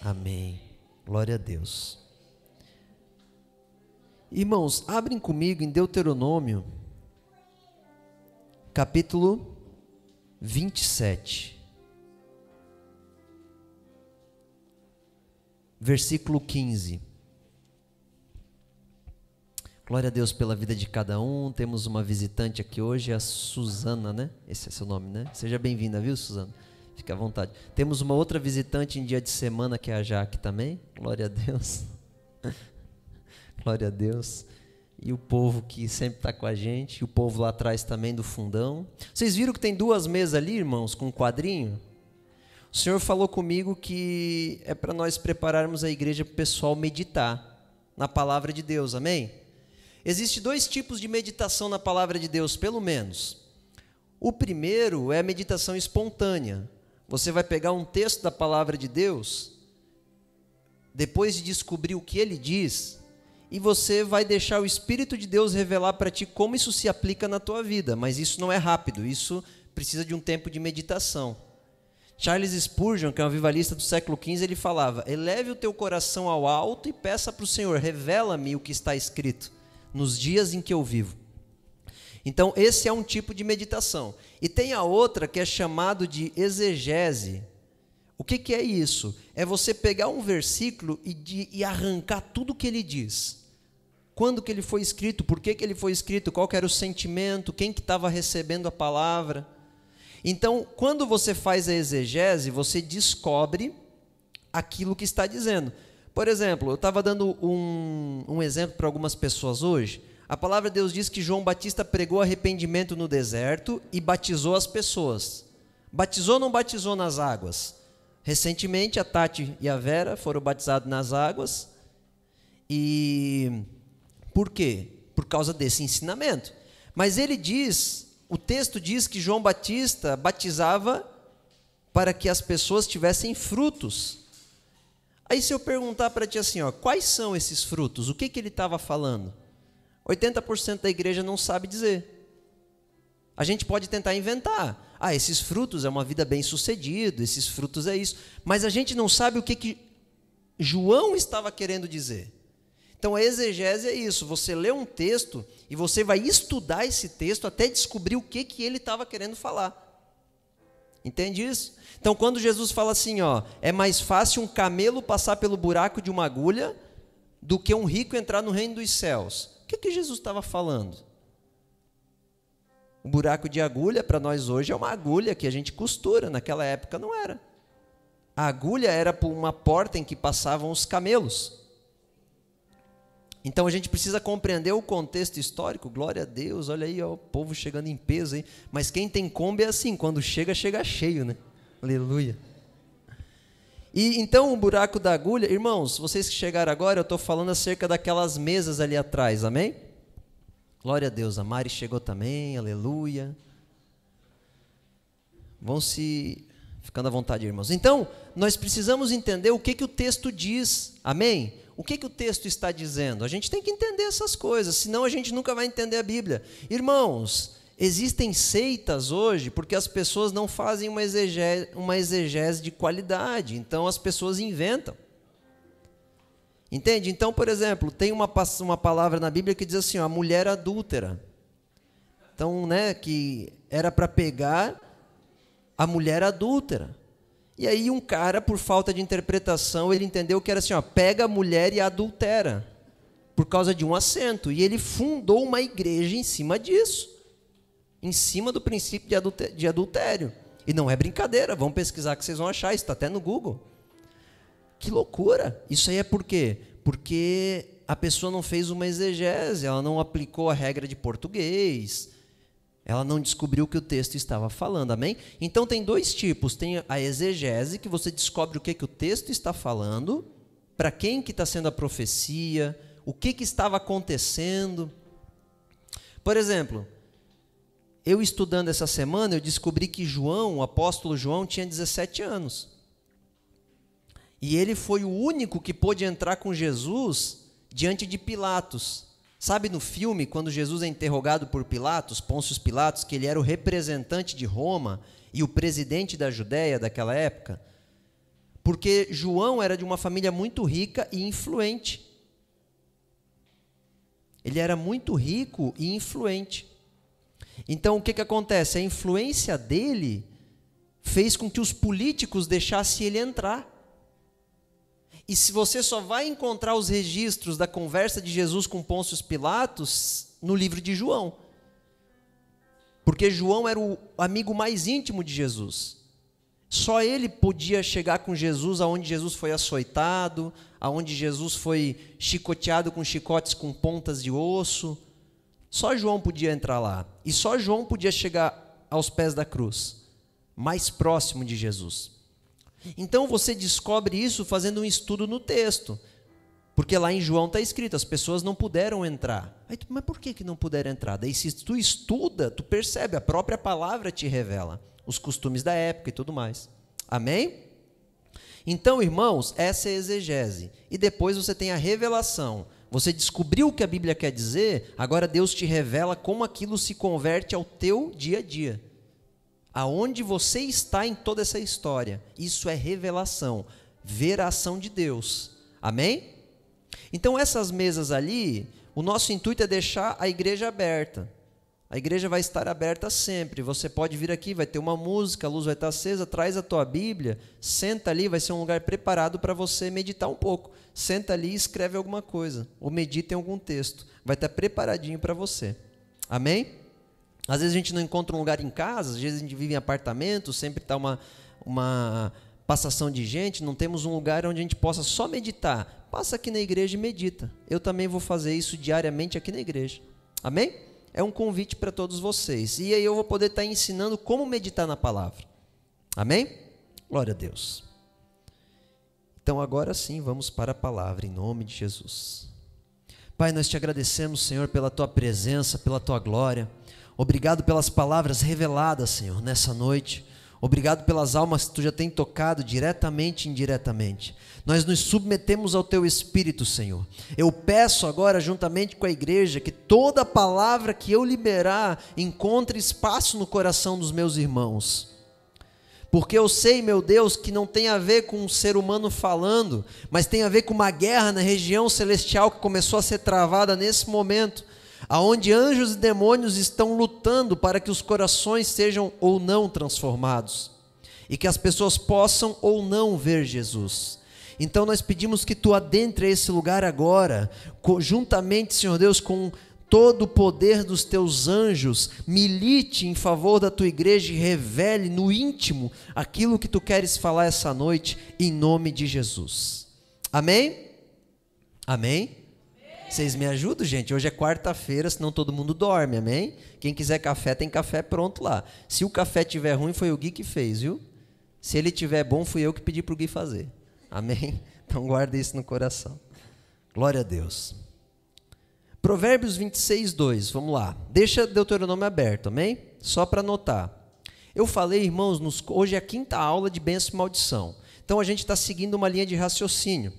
Amém. Glória a Deus. Irmãos, abrem comigo em Deuteronômio, capítulo 27, versículo 15. Glória a Deus pela vida de cada um. Temos uma visitante aqui hoje, a Suzana, né? Esse é seu nome, né? Seja bem-vinda, viu, Suzana? Fique à vontade. Temos uma outra visitante em dia de semana, que é a Jaque também. Glória a Deus. Glória a Deus. E o povo que sempre está com a gente. E o povo lá atrás também do fundão. Vocês viram que tem duas mesas ali, irmãos, com um quadrinho? O Senhor falou comigo que é para nós prepararmos a igreja para o pessoal meditar na palavra de Deus, amém? Existem dois tipos de meditação na palavra de Deus, pelo menos. O primeiro é a meditação espontânea. Você vai pegar um texto da palavra de Deus, depois de descobrir o que ele diz, e você vai deixar o Espírito de Deus revelar para ti como isso se aplica na tua vida. Mas isso não é rápido, isso precisa de um tempo de meditação. Charles Spurgeon, que é um avivalista do século XV, ele falava: eleve o teu coração ao alto e peça para o Senhor, revela-me o que está escrito nos dias em que eu vivo. Então, esse é um tipo de meditação. E tem a outra que é chamado de exegese. O que é isso? É você pegar um versículo e arrancar tudo o que ele diz. Quando que ele foi escrito, por que ele foi escrito, qual que era o sentimento, quem que estava recebendo a palavra. Então, quando você faz a exegese, você descobre aquilo que está dizendo. Por exemplo, eu estava dando um exemplo para algumas pessoas hoje. A palavra de Deus diz que João Batista pregou arrependimento no deserto e batizou as pessoas. Batizou ou não batizou nas águas? Recentemente, a Tati e a Vera foram batizados nas águas. E por quê? Por causa desse ensinamento. Mas ele diz, o texto diz que João Batista batizava para que as pessoas tivessem frutos. Aí se eu perguntar para ti assim, quais são esses frutos? O que ele estava falando? 80% da igreja não sabe dizer. A gente pode tentar inventar. Esses frutos é uma vida bem-sucedida, esses frutos é isso. Mas a gente não sabe o que João estava querendo dizer. Então a exegese é isso, você lê um texto e você vai estudar esse texto até descobrir o que ele estava querendo falar. Entende isso? Então quando Jesus fala assim, é mais fácil um camelo passar pelo buraco de uma agulha do que um rico entrar no reino dos céus. O que Jesus estava falando? O buraco de agulha para nós hoje é uma agulha que a gente costura, naquela época não era. A agulha era por uma porta em que passavam os camelos. Então a gente precisa compreender o contexto histórico. Glória a Deus, olha aí, o povo chegando em peso aí. Mas quem tem Kombi é assim, quando chega cheio, né? Aleluia. E então o buraco da agulha, irmãos, vocês que chegaram agora, eu estou falando acerca daquelas mesas ali atrás, amém? Glória a Deus, a Mari chegou também, aleluia. Vão se ficando à vontade, irmãos. Então, nós precisamos entender o que o texto diz, amém? O que o texto está dizendo? A gente tem que entender essas coisas, senão a gente nunca vai entender a Bíblia. Irmãos, existem seitas hoje porque as pessoas não fazem uma exegese de qualidade, então as pessoas inventam. Entende? Então, por exemplo, tem uma palavra na Bíblia que diz assim, a mulher adúltera. Então, que era para pegar a mulher adúltera. E aí um cara, por falta de interpretação, ele entendeu que era assim, pega a mulher e adultera, por causa de um acento. E ele fundou uma igreja em cima disso. Em cima do princípio de adultério. E não é brincadeira, vão pesquisar que vocês vão achar, isso está até no Google. Que loucura! Isso aí é por quê? Porque a pessoa não fez uma exegese, ela não aplicou a regra de português, ela não descobriu o que o texto estava falando, amém? Então tem dois tipos, tem a exegese, que você descobre o que o texto está falando, para quem que está sendo a profecia, o que estava acontecendo. Por exemplo, eu estudando essa semana, eu descobri que João, o apóstolo João, tinha 17 anos. E ele foi o único que pôde entrar com Jesus diante de Pilatos. Sabe no filme, quando Jesus é interrogado por Pilatos, Pôncio Pilatos, que ele era o representante de Roma e o presidente da Judéia daquela época? Porque João era de uma família muito rica e influente. Ele era muito rico e influente. Então, o que acontece? A influência dele fez com que os políticos deixassem ele entrar. E se você só vai encontrar os registros da conversa de Jesus com Pôncio Pilatos no livro de João. Porque João era o amigo mais íntimo de Jesus. Só ele podia chegar com Jesus aonde Jesus foi açoitado, aonde Jesus foi chicoteado com chicotes com pontas de osso. Só João podia entrar lá. E só João podia chegar aos pés da cruz, mais próximo de Jesus. Então você descobre isso fazendo um estudo no texto. Porque lá em João está escrito, as pessoas não puderam entrar. Aí, mas por que não puderam entrar? Daí se tu estuda, tu percebe, a própria palavra te revela os costumes da época e tudo mais. Amém? Então, irmãos, essa é a exegese. E depois você tem a revelação. Você descobriu o que a Bíblia quer dizer, agora Deus te revela como aquilo se converte ao teu dia a dia. Aonde você está em toda essa história. Isso é revelação. Ver a ação de Deus. Amém? Então, essas mesas ali, o nosso intuito é deixar a igreja aberta. A igreja vai estar aberta sempre. Você pode vir aqui, vai ter uma música, a luz vai estar acesa, traz a tua Bíblia, senta ali, vai ser um lugar preparado para você meditar um pouco. Senta ali e escreve alguma coisa, ou medita em algum texto. Vai estar preparadinho para você. Amém? Às vezes a gente não encontra um lugar em casa, às vezes a gente vive em apartamento, sempre está uma passação de gente, não temos um lugar onde a gente possa só meditar. Passa aqui na igreja e medita. Eu também vou fazer isso diariamente aqui na igreja. Amém? É um convite para todos vocês. E aí eu vou poder estar ensinando como meditar na palavra. Amém? Glória a Deus. Então agora sim, vamos para a palavra, em nome de Jesus. Pai, nós te agradecemos, Senhor, pela tua presença, pela tua glória. Obrigado pelas palavras reveladas, Senhor, nessa noite. Obrigado pelas almas que tu já tem tocado diretamente e indiretamente. Nós nos submetemos ao teu Espírito, Senhor. Eu peço agora, juntamente com a igreja, que toda palavra que eu liberar encontre espaço no coração dos meus irmãos. Porque eu sei, meu Deus, que não tem a ver com um ser humano falando, mas tem a ver com uma guerra na região celestial que começou a ser travada nesse momento, aonde anjos e demônios estão lutando para que os corações sejam ou não transformados, e que as pessoas possam ou não ver Jesus. Então nós pedimos que tu adentre esse lugar agora, juntamente, Senhor Deus, com todo o poder dos teus anjos, milite em favor da tua igreja e revele no íntimo aquilo que tu queres falar essa noite, em nome de Jesus. Amém? Amém? Vocês me ajudam, gente? Hoje é quarta-feira, senão todo mundo dorme, amém? Quem quiser café, tem café pronto lá. Se o café estiver ruim, foi o Gui que fez, viu? Se ele estiver bom, fui eu que pedi para o Gui fazer. Amém? Então guarda isso no coração. Glória a Deus. Provérbios 26, 2, vamos lá. Deixa Deuteronômio aberto, amém? Só para anotar. Eu falei, irmãos, hoje é a quinta aula de bênção e maldição. Então a gente está seguindo uma linha de raciocínio.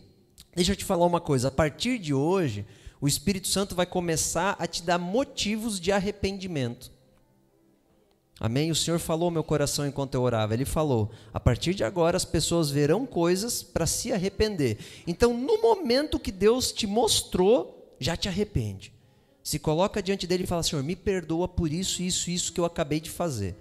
Deixa eu te falar uma coisa, a partir de hoje, o Espírito Santo vai começar a te dar motivos de arrependimento. Amém? O Senhor falou ao meu coração enquanto eu orava. Ele falou, a partir de agora as pessoas verão coisas para se arrepender. Então, no momento que Deus te mostrou, já te arrepende. Se coloca diante dele e fala, Senhor, me perdoa por isso, isso, isso que eu acabei de fazer.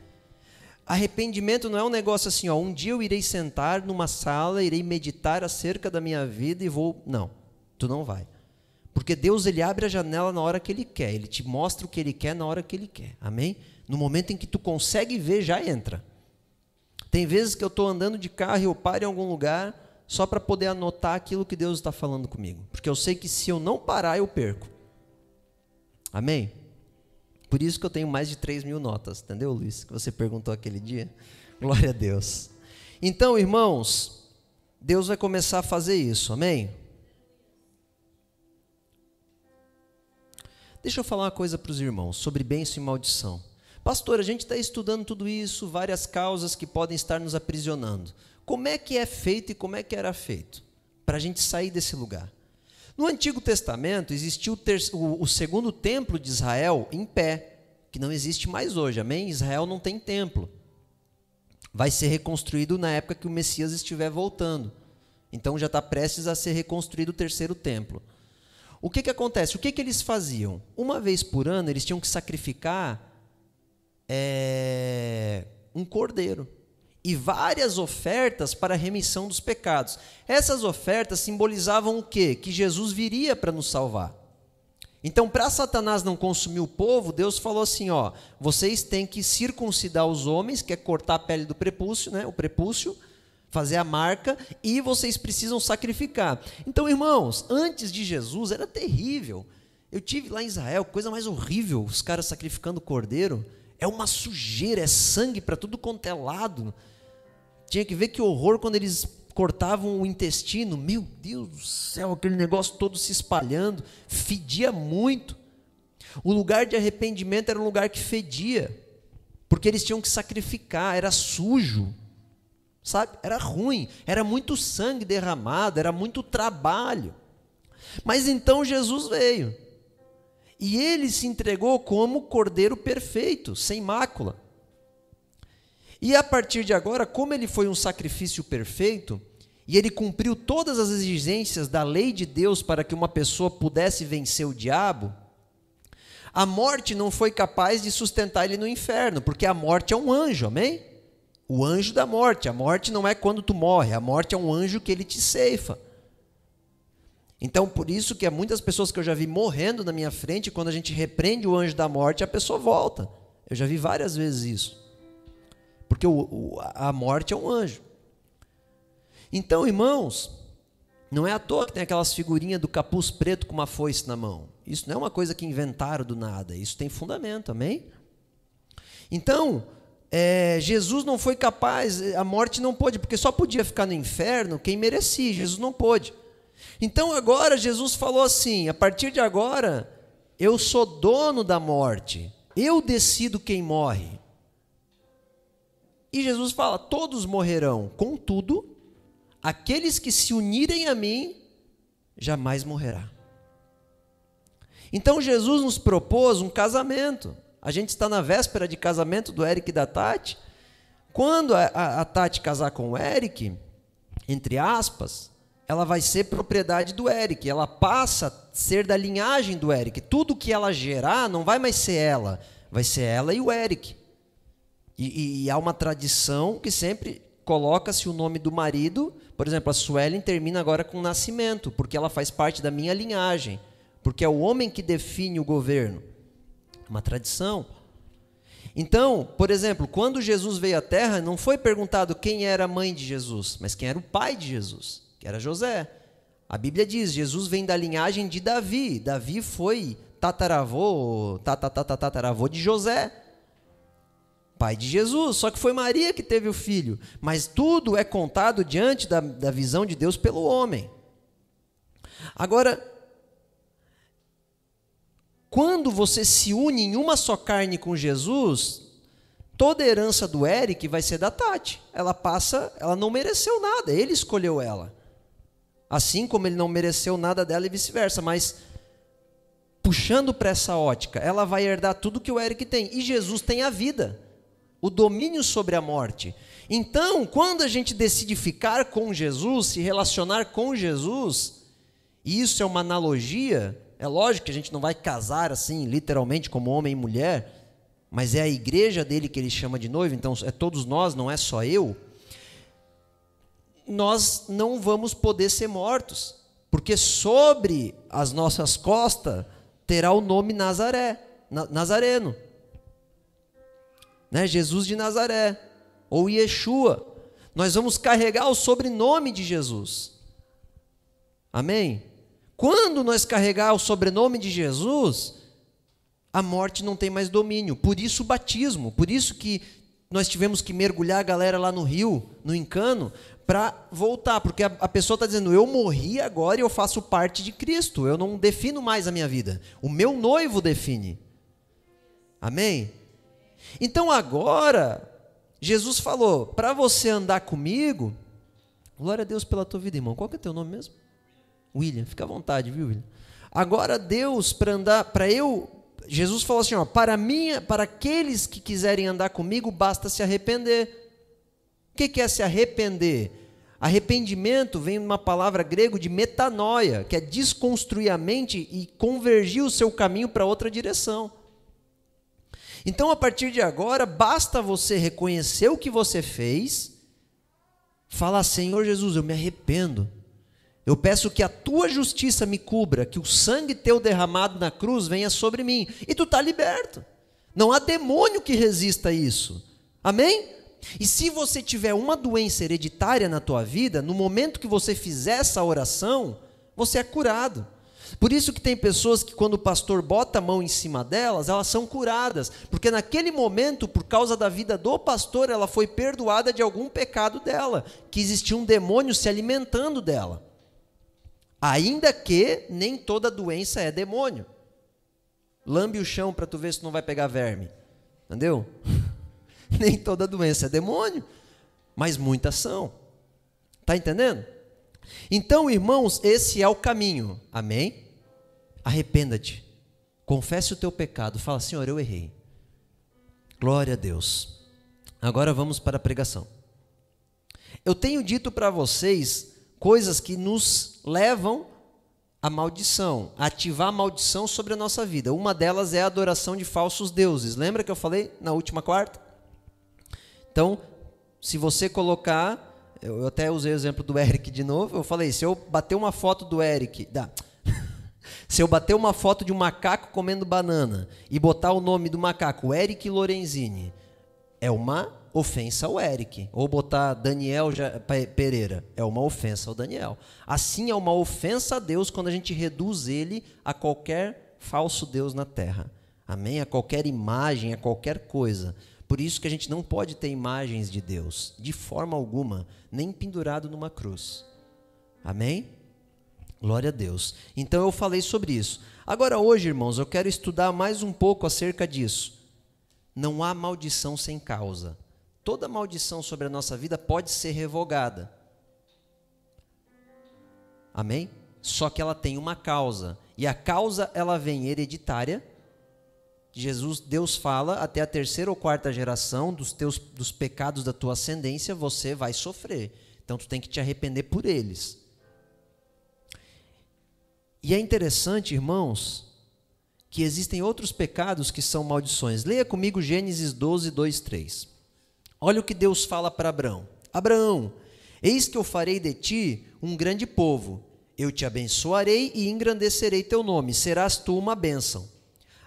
Arrependimento não é um negócio assim, ó, um dia eu irei sentar numa sala, irei meditar acerca da minha vida e vou... Não, tu não vai. Porque Deus, ele abre a janela na hora que ele quer, ele te mostra o que ele quer na hora que ele quer, amém? No momento em que tu consegue ver, já entra. Tem vezes que eu estou andando de carro e eu paro em algum lugar só para poder anotar aquilo que Deus está falando comigo. Porque eu sei que se eu não parar, eu perco. Amém? Por isso que eu tenho mais de 3.000 notas, entendeu, Luiz? Que você perguntou aquele dia. Glória a Deus. Então, irmãos, Deus vai começar a fazer isso, amém? Deixa eu falar uma coisa para os irmãos sobre bênção e maldição. Pastor, a gente está estudando tudo isso, várias causas que podem estar nos aprisionando. Como é que é feito e como é que era feito? Para a gente sair desse lugar. No Antigo Testamento existiu o segundo templo de Israel em pé, que não existe mais hoje, amém? Israel não tem templo. vai ser reconstruído na época que o Messias estiver voltando. Então já está prestes a ser reconstruído o terceiro templo. O que acontece? O que eles faziam? Uma vez por ano eles tinham que sacrificar um cordeiro e várias ofertas para a remissão dos pecados. Essas ofertas simbolizavam o quê? Que Jesus viria para nos salvar. Então, para Satanás não consumir o povo, Deus falou assim, ó, vocês têm que circuncidar os homens, que é cortar a pele do prepúcio, né, o prepúcio, fazer a marca, e vocês precisam sacrificar. Então, irmãos, antes de Jesus era terrível. Eu tive lá em Israel, coisa mais horrível, os caras sacrificando cordeiro. É uma sujeira, é sangue para tudo quanto é lado. Tinha que ver que horror quando eles cortavam o intestino. Meu Deus do céu, aquele negócio todo se espalhando, fedia muito. O lugar de arrependimento era um lugar que fedia, porque eles tinham que sacrificar, era sujo, sabe? Era ruim, era muito sangue derramado, era muito trabalho. Mas então Jesus veio, e ele se entregou como cordeiro perfeito, sem mácula. E a partir de agora, como ele foi um sacrifício perfeito, e ele cumpriu todas as exigências da lei de Deus para que uma pessoa pudesse vencer o diabo, a morte não foi capaz de sustentar ele no inferno, porque a morte é um anjo, amém? O anjo da morte. A morte não é quando tu morre, a morte é um anjo que ele te ceifa. Então, por isso que há muitas pessoas que eu já vi morrendo na minha frente, quando a gente repreende o anjo da morte, a pessoa volta. Eu já vi várias vezes isso. Porque a morte é um anjo. Então, irmãos, não é à toa que tem aquelas figurinhas do capuz preto com uma foice na mão. Isso não é uma coisa que inventaram do nada. Isso tem fundamento, amém? Então, Jesus não foi capaz, a morte não pôde, porque só podia ficar no inferno quem merecia, Jesus não pôde. Então, agora, Jesus falou assim, a partir de agora, eu sou dono da morte, eu decido quem morre. E Jesus fala, todos morrerão, contudo, aqueles que se unirem a mim, jamais morrerá. Então Jesus nos propôs um casamento. A gente está na véspera de casamento do Eric e da Tati. Quando a Tati casar com o Eric, entre aspas, ela vai ser propriedade do Eric. Ela passa a ser da linhagem do Eric. Tudo que ela gerar não vai mais ser ela, vai ser ela e o Eric. E há uma tradição que sempre coloca-se o nome do marido, por exemplo, a Suelen termina agora com Nascimento, porque ela faz parte da minha linhagem, porque é o homem que define o governo. Uma tradição. Então, por exemplo, quando Jesus veio à Terra, não foi perguntado quem era a mãe de Jesus, mas quem era o pai de Jesus, que era José. A Bíblia diz, Jesus vem da linhagem de Davi. Davi foi tataravô de José, pai de Jesus, só que foi Maria que teve o filho. Mas tudo é contado diante da visão de Deus pelo homem. Agora, quando você se une em uma só carne com Jesus, toda a herança do Eric vai ser da Tati. Ela não mereceu nada, ele escolheu ela. Assim como ele não mereceu nada dela e vice-versa, mas puxando para essa ótica, ela vai herdar tudo que o Eric tem. E Jesus tem a vida, o domínio sobre a morte. Então, quando a gente decide ficar com Jesus, se relacionar com Jesus, e isso é uma analogia, é lógico que a gente não vai casar assim, literalmente, como homem e mulher, mas é a igreja dele que ele chama de noiva, então é todos nós, não é só eu. Nós não vamos poder ser mortos, porque sobre as nossas costas terá o nome Nazareno. Né? Jesus de Nazaré, ou Yeshua. Nós vamos carregar o sobrenome de Jesus. Amém? Quando nós carregar o sobrenome de Jesus, a morte não tem mais domínio. Por isso o batismo, por isso que nós tivemos que mergulhar a galera lá no rio, no Encano, para voltar, porque a pessoa está dizendo, eu morri agora e eu faço parte de Cristo, eu não defino mais a minha vida, o meu noivo define. Amém? Então agora, Jesus falou, para você andar comigo, glória a Deus pela tua vida, irmão, qual que é teu nome mesmo? William, fica à vontade, viu, William? Agora Deus, Jesus falou assim, ó, para aqueles que quiserem andar comigo, basta se arrepender. O que é se arrepender? Arrependimento vem de uma palavra grega de metanoia, que é desconstruir a mente e convergir o seu caminho para outra direção. Então, a partir de agora, basta você reconhecer o que você fez, falar: Senhor Jesus, eu me arrependo. Eu peço que a tua justiça me cubra, que o sangue teu derramado na cruz venha sobre mim. E tu está liberto. Não há demônio que resista a isso. Amém? E se você tiver uma doença hereditária na tua vida, no momento que você fizer essa oração, você é curado. Por isso que tem pessoas que quando o pastor bota a mão em cima delas, elas são curadas. Porque naquele momento, por causa da vida do pastor, ela foi perdoada de algum pecado dela, que existia um demônio se alimentando dela. Ainda que nem toda doença é demônio. Lambe o chão para tu ver se não vai pegar verme. Entendeu? Nem toda doença é demônio, mas muitas são. Está entendendo? Então, irmãos, esse é o caminho. Amém? Arrependa-te. Confesse o teu pecado. Fala: Senhor, eu errei. Glória a Deus. Agora vamos para a pregação. Eu tenho dito para vocês coisas que nos levam à maldição, a ativar a maldição sobre a nossa vida. Uma delas é a adoração de falsos deuses. Lembra que eu falei na última quarta? Então, se você colocar, eu até usei o exemplo do Eric de novo, eu falei: se eu bater uma foto do Eric, se eu bater uma foto de um macaco comendo banana e botar o nome do macaco, Eric Lorenzini, é uma ofensa ao Eric. Ou botar Daniel Pereira, é uma ofensa ao Daniel. Assim é uma ofensa a Deus quando a gente reduz ele a qualquer falso deus na terra. Amém? A qualquer imagem, a qualquer coisa. Por isso que a gente não pode ter imagens de Deus, de forma alguma, nem pendurado numa cruz. Amém? Glória a Deus. Então eu falei sobre isso. Agora hoje, irmãos, eu quero estudar mais um pouco acerca disso. Não há maldição sem causa. Toda maldição sobre a nossa vida pode ser revogada. Amém? Só que ela tem uma causa. E a causa, ela vem hereditária. Deus fala, até a terceira ou quarta geração dos pecados da tua ascendência, você vai sofrer. Então, tu tem que te arrepender por eles. E é interessante, irmãos, que existem outros pecados que são maldições. Leia comigo Gênesis 12, 2, 3. Olha o que Deus fala para Abraão. Abraão, eis que eu farei de ti um grande povo. Eu te abençoarei e engrandecerei teu nome. Serás tu uma bênção.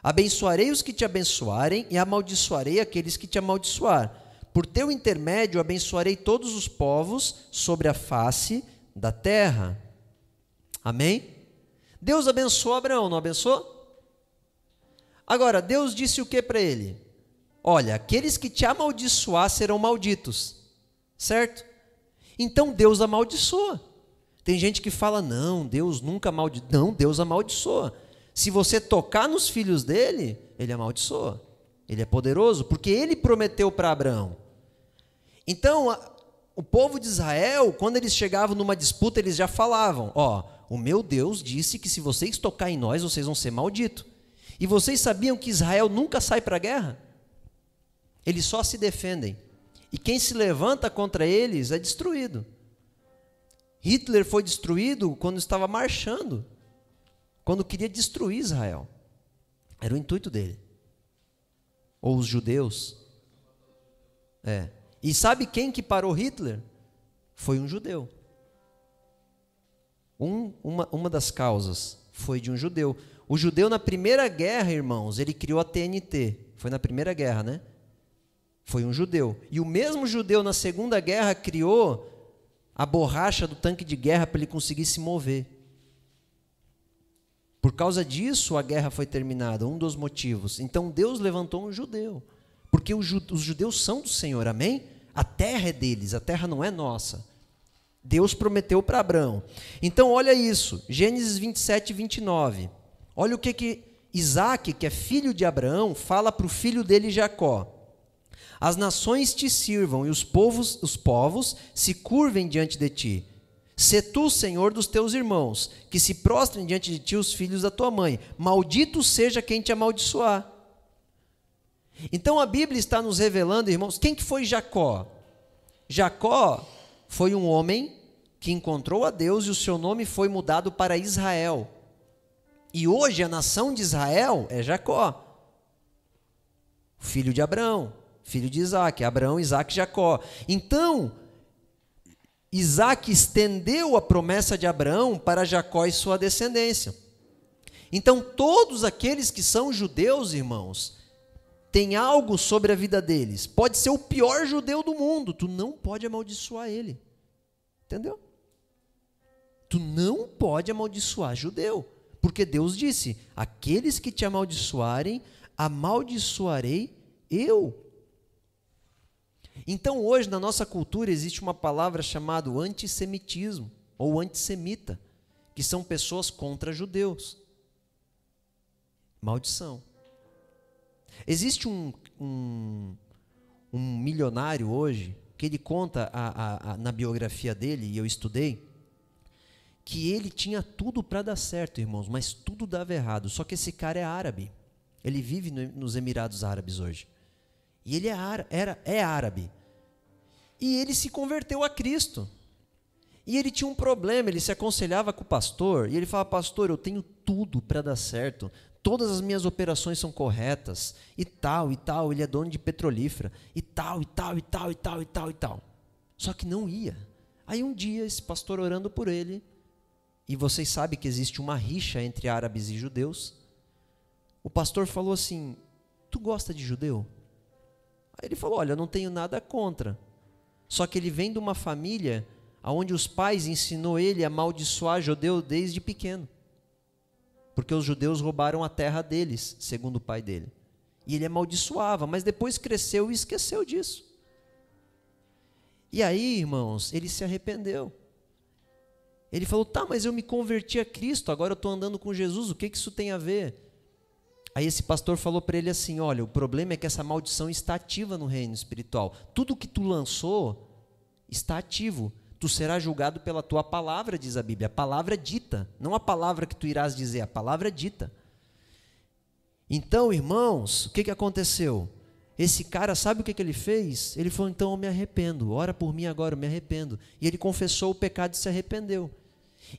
Abençoarei os que te abençoarem e amaldiçoarei aqueles que te amaldiçoar. Por teu intermédio abençoarei todos os povos sobre a face da terra. Amém? Deus abençoou Abraão, não abençoou? Agora, Deus disse o que para ele? Olha, aqueles que te amaldiçoar serão malditos, certo? Então Deus amaldiçoa. Tem gente que fala: não, Deus nunca amaldiçoa. Não, Deus amaldiçoa. Se você tocar nos filhos dele, ele amaldiçoa. Ele é poderoso, porque ele prometeu para Abraão. Então, o povo de Israel, quando eles chegavam numa disputa, eles já falavam: ó, o meu Deus disse que se vocês tocarem em nós, vocês vão ser malditos. E vocês sabiam que Israel nunca sai para a guerra? Eles só se defendem. E quem se levanta contra eles é destruído. Hitler foi destruído quando estava marchando, quando queria destruir Israel. Era o intuito dele. Ou os judeus. E sabe quem que parou Hitler? Foi um judeu. Uma das causas foi de um judeu. O judeu na Primeira Guerra, irmãos, ele criou a TNT. Foi na Primeira Guerra, né? Foi um judeu. E o mesmo judeu na Segunda Guerra criou a borracha do tanque de guerra para ele conseguir se mover. Por causa disso a guerra foi terminada, um dos motivos. Então Deus levantou um judeu. Porque os judeus são do Senhor, amém? A terra é deles, a terra não é nossa. Deus prometeu para Abraão. Então olha isso, Gênesis 27, 29. Olha o que Isaac, que é filho de Abraão, fala para o filho dele Jacó. As nações te sirvam e os povos se curvem diante de ti. Sê tu, Senhor, dos teus irmãos, que se prostrem diante de ti os filhos da tua mãe. Maldito seja quem te amaldiçoar. Então a Bíblia está nos revelando, irmãos, quem que foi Jacó? Jacó foi um homem que encontrou a Deus e o seu nome foi mudado para Israel. E hoje a nação de Israel é Jacó, filho de Abraão, filho de Isaac, Abraão, Isaac e Jacó. Então, Isaac estendeu a promessa de Abraão para Jacó e sua descendência. Então, todos aqueles que são judeus, irmãos, têm algo sobre a vida deles. Pode ser o pior judeu do mundo, tu não pode amaldiçoar ele. Entendeu? Tu não pode amaldiçoar judeu, porque Deus disse: aqueles que te amaldiçoarem, amaldiçoarei eu. Então hoje na nossa cultura existe uma palavra chamada antissemitismo, ou antissemita, que são pessoas contra judeus. Maldição. Existe um milionário hoje, que ele conta na biografia dele, e eu estudei, que ele tinha tudo para dar certo, irmãos, mas tudo dava errado. Só que esse cara é árabe. Ele vive nos Emirados Árabes hoje. E ele é árabe. E ele se converteu a Cristo. E ele tinha um problema, ele se aconselhava com o pastor, e ele falava: pastor, eu tenho tudo para dar certo, todas as minhas operações são corretas, e tal, ele é dono de petrolífera, e tal. Só que não ia. Aí um dia, esse pastor orando por ele, e vocês sabem que existe uma rixa entre árabes e judeus, o pastor falou assim: tu gosta de judeu? Aí ele falou: olha, eu não tenho nada contra, só que ele vem de uma família onde os pais ensinou ele a amaldiçoar judeu desde pequeno, porque os judeus roubaram a terra deles, segundo o pai dele, e ele amaldiçoava, mas depois cresceu e esqueceu disso. E aí, irmãos, ele se arrependeu. Ele falou: tá, mas eu me converti a Cristo, agora eu estou andando com Jesus, o que isso tem a ver? Aí esse pastor falou para ele assim: olha, o problema é que essa maldição está ativa no reino espiritual. Tudo que tu lançou está ativo. Tu serás julgado pela tua palavra, diz a Bíblia. A palavra dita, não a palavra que tu irás dizer, a palavra dita. Então, irmãos, o que aconteceu? Esse cara, sabe o que ele fez? Ele falou: então eu me arrependo, ora por mim agora, eu me arrependo. E ele confessou o pecado e se arrependeu.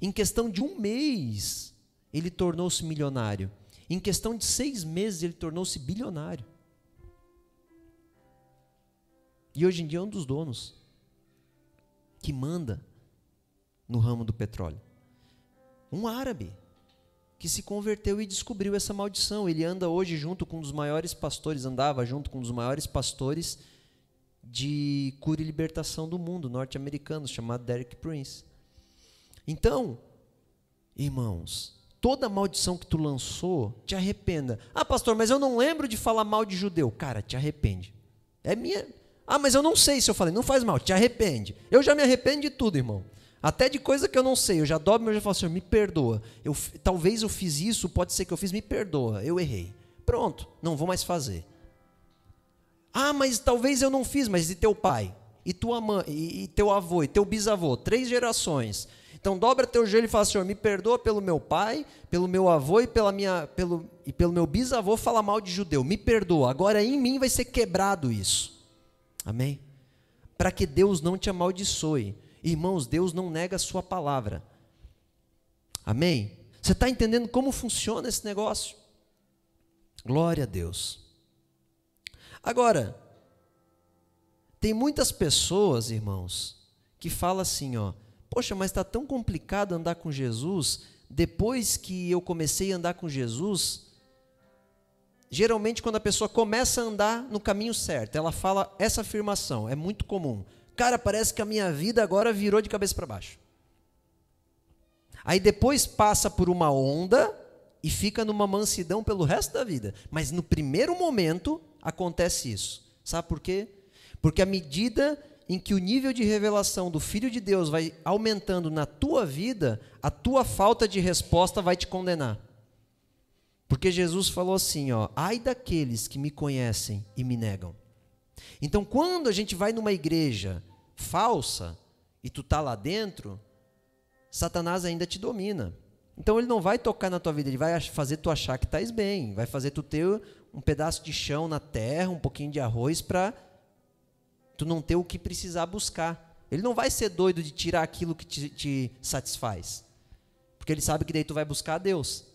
Em questão de 1 mês, ele tornou-se milionário. Em questão de 6 meses, ele tornou-se bilionário. E hoje em dia é um dos donos que manda no ramo do petróleo. Um árabe que se converteu e descobriu essa maldição. Ele anda hoje junto com um dos maiores pastores, andava junto com um dos maiores pastores de cura e libertação do mundo, norte-americanos, chamado Derek Prince. Então, irmãos, toda maldição que tu lançou, te arrependa. Ah, pastor, mas eu não lembro de falar mal de judeu. Cara, te arrepende. É minha... Ah, mas eu não sei se eu falei. Não faz mal, te arrepende. Eu já me arrependo de tudo, irmão. Até de coisa que eu não sei. Eu já dobro, eu já falo: Senhor, me perdoa. Talvez eu fiz isso, pode ser que eu fiz, me perdoa. Eu errei. Pronto, não vou mais fazer. Ah, mas talvez eu não fiz, mas e teu pai? E tua mãe? E teu avô? E teu bisavô? 3 gerações. Então dobra teu joelho e fala: Senhor, me perdoa pelo meu pai, pelo meu avô e pelo meu bisavô falar mal de judeu. Me perdoa. Agora em mim vai ser quebrado isso. Amém? Para que Deus não te amaldiçoe. Irmãos, Deus não nega a sua palavra. Amém? Você está entendendo como funciona esse negócio? Glória a Deus. Agora, tem muitas pessoas, irmãos, que falam assim, ó: poxa, mas está tão complicado andar com Jesus. Depois que eu comecei a andar com Jesus, geralmente quando a pessoa começa a andar no caminho certo, ela fala essa afirmação, é muito comum: cara, parece que a minha vida agora virou de cabeça para baixo. Aí depois passa por uma onda e fica numa mansidão pelo resto da vida. Mas no primeiro momento acontece isso. Sabe por quê? Porque à medida em que o nível de revelação do Filho de Deus vai aumentando na tua vida, a tua falta de resposta vai te condenar. Porque Jesus falou assim, ó: ai daqueles que me conhecem e me negam. Então, quando a gente vai numa igreja falsa e tu tá lá dentro, Satanás ainda te domina. Então ele não vai tocar na tua vida, ele vai fazer tu achar que estás bem, vai fazer tu ter um pedaço de chão na terra, um pouquinho de arroz para tu não ter o que precisar buscar. Ele não vai ser doido de tirar aquilo que te satisfaz, porque ele sabe que daí tu vai buscar a Deus.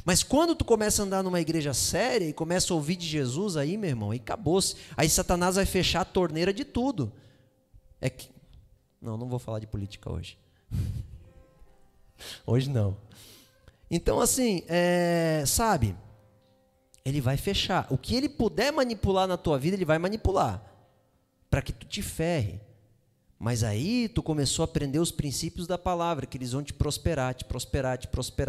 Mas quando tu começa a andar numa igreja séria e começa a ouvir de Jesus, aí, meu irmão, aí acabou-se. Aí Satanás vai fechar a torneira de tudo. Não vou falar de política hoje. Hoje não. Então, assim, sabe, ele vai fechar. O que ele puder manipular na tua vida, ele vai manipular, para que tu te ferre. Mas aí tu começou a aprender os princípios da palavra, que eles vão te prosperar,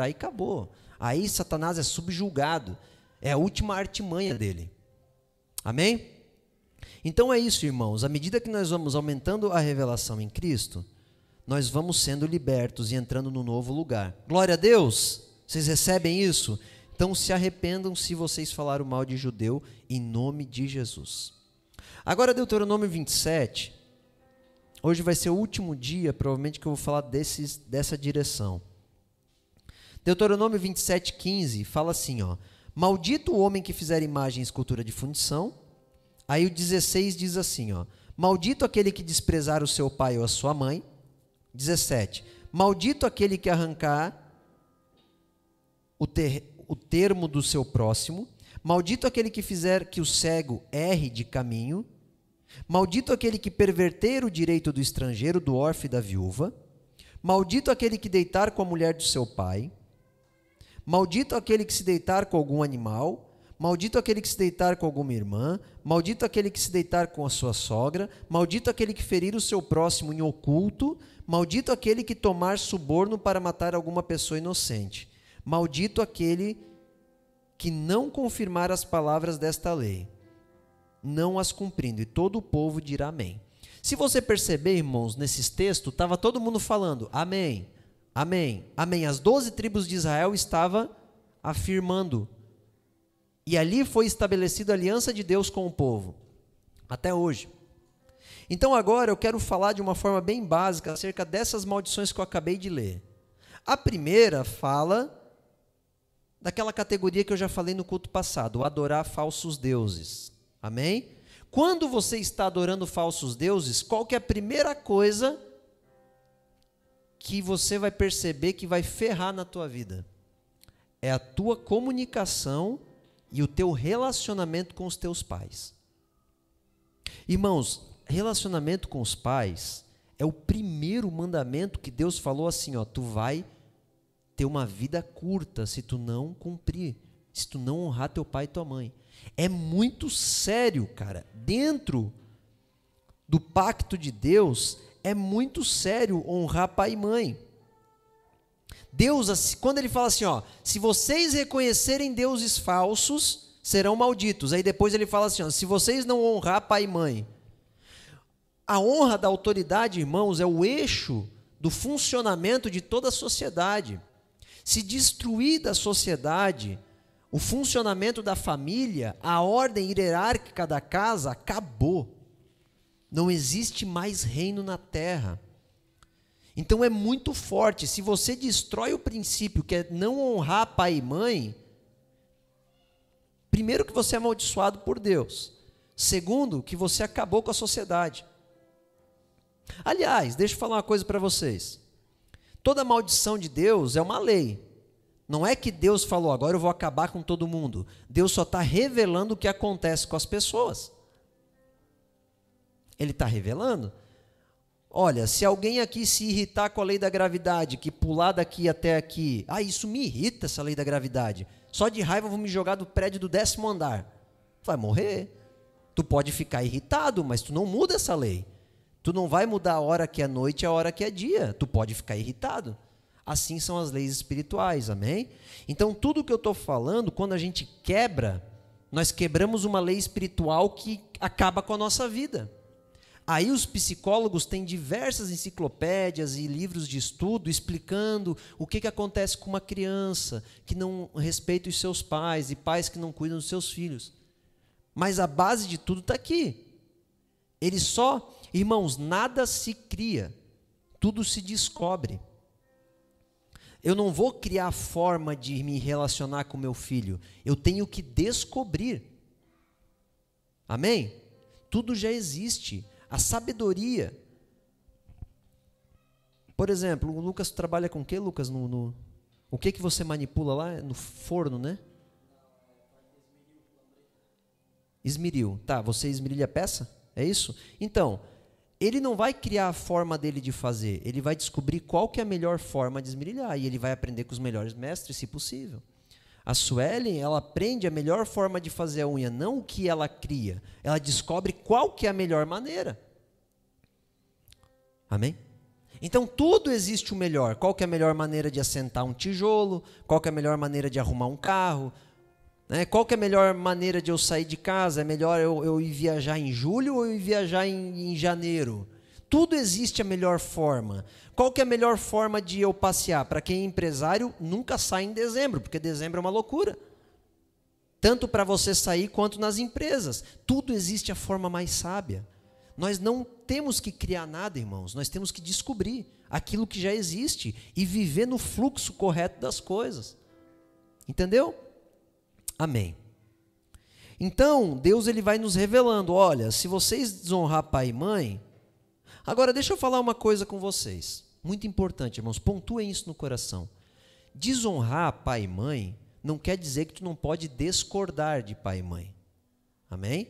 e acabou. Aí Satanás é subjugado, é a última artimanha dele. Amém? Então é isso, irmãos, à medida que nós vamos aumentando a revelação em Cristo, nós vamos sendo libertos e entrando no novo lugar. Glória a Deus! Vocês recebem isso? Então se arrependam se vocês falaram mal de judeu, em nome de Jesus. Agora Deuteronômio 27, hoje vai ser o último dia, provavelmente, que eu vou falar dessa direção. Deuteronômio 27:15 fala assim, ó: maldito o homem que fizer imagem e escultura de fundição. Aí o 16 diz assim, ó: maldito aquele que desprezar o seu pai ou a sua mãe. 17, maldito aquele que arrancar o termo do seu próximo. Maldito aquele que fizer que o cego erre de caminho. Maldito aquele que perverter o direito do estrangeiro, do órfão e da viúva. Maldito aquele que deitar com a mulher do seu pai. Maldito aquele que se deitar com algum animal. Maldito aquele que se deitar com alguma irmã. Maldito aquele que se deitar com a sua sogra. Maldito aquele que ferir o seu próximo em oculto. Maldito aquele que tomar suborno para matar alguma pessoa inocente. Maldito aquele que não confirmar as palavras desta lei, não as cumprindo. E todo o povo dirá amém. Se você perceber, irmãos, nesses textos, estava todo mundo falando amém, amém, amém. As 12 tribos de Israel estavam afirmando. E ali foi estabelecida a aliança de Deus com o povo, até hoje. Então agora eu quero falar de uma forma bem básica acerca dessas maldições que eu acabei de ler. A primeira fala daquela categoria que eu já falei no culto passado, o adorar falsos deuses. Amém? Quando você está adorando falsos deuses, qual que é a primeira coisa que você vai perceber que vai ferrar na tua vida? É a tua comunicação e o teu relacionamento com os teus pais. Irmãos, relacionamento com os pais é o primeiro mandamento que Deus falou assim, ó: tu vai ter uma vida curta se tu não cumprir, se tu não honrar teu pai e tua mãe. É muito sério, cara. Dentro do pacto de Deus, é muito sério honrar pai e mãe. Deus, quando ele fala assim, ó: se vocês reconhecerem deuses falsos, serão malditos. Aí depois ele fala assim, ó: se vocês não honrar pai e mãe. A honra da autoridade, irmãos, é o eixo do funcionamento de toda a sociedade. Se destruir da sociedade o funcionamento da família, a ordem hierárquica da casa, acabou. Não existe mais reino na terra. Então é muito forte. Se você destrói o princípio que é não honrar pai e mãe, primeiro que você é amaldiçoado por Deus. Segundo, que você acabou com a sociedade. Aliás, deixa eu falar uma coisa para vocês. Toda maldição de Deus é uma lei. Não é que Deus falou, agora eu vou acabar com todo mundo. Deus só está revelando o que acontece com as pessoas. Ele está revelando. Olha, se alguém aqui se irritar com a lei da gravidade, que pular daqui até aqui, isso me irrita, essa lei da gravidade. Só de raiva eu vou me jogar do prédio do 10º andar. Vai morrer. Tu pode ficar irritado, mas tu não muda essa lei. Tu não vai mudar a hora que é noite e a hora que é dia. Tu pode ficar irritado. Assim são as leis espirituais, amém? Então, tudo que eu estou falando, quando a gente quebra, nós quebramos uma lei espiritual que acaba com a nossa vida. Aí os psicólogos têm diversas enciclopédias e livros de estudo explicando o que acontece com uma criança que não respeita os seus pais e pais que não cuidam dos seus filhos. Mas a base de tudo está aqui. Irmãos, nada se cria, tudo se descobre. Eu não vou criar forma de me relacionar com meu filho, eu tenho que descobrir. Amém? Tudo já existe. A sabedoria. Por exemplo, o Lucas trabalha com o que, Lucas? O que você manipula lá? No forno, né? Esmeril. Tá, você esmerilha a peça? É isso? Então, ele não vai criar a forma dele de fazer. Ele vai descobrir qual que é a melhor forma de esmerilhar. E ele vai aprender com os melhores mestres, se possível. A Suelen, ela aprende a melhor forma de fazer a unha, não o que ela cria. Ela descobre qual que é a melhor maneira. Amém? Então, tudo existe o melhor. Qual que é a melhor maneira de assentar um tijolo? Qual que é a melhor maneira de arrumar um carro? Né? Qual que é a melhor maneira de eu sair de casa? É melhor eu ir viajar em julho ou eu ir viajar em janeiro? Tudo existe a melhor forma. Qual que é a melhor forma de eu passear? Para quem é empresário, nunca sai em dezembro, porque dezembro é uma loucura. Tanto para você sair quanto nas empresas. Tudo existe a forma mais sábia. Nós não temos que criar nada, irmãos. Nós temos que descobrir aquilo que já existe e viver no fluxo correto das coisas. Entendeu? Amém. Então, Deus ele vai nos revelando, olha, se vocês desonrar pai e mãe... Agora, deixa eu falar uma coisa com vocês. Muito importante, irmãos, pontuem isso no coração. Desonrar pai e mãe não quer dizer que tu não pode discordar de pai e mãe. Amém?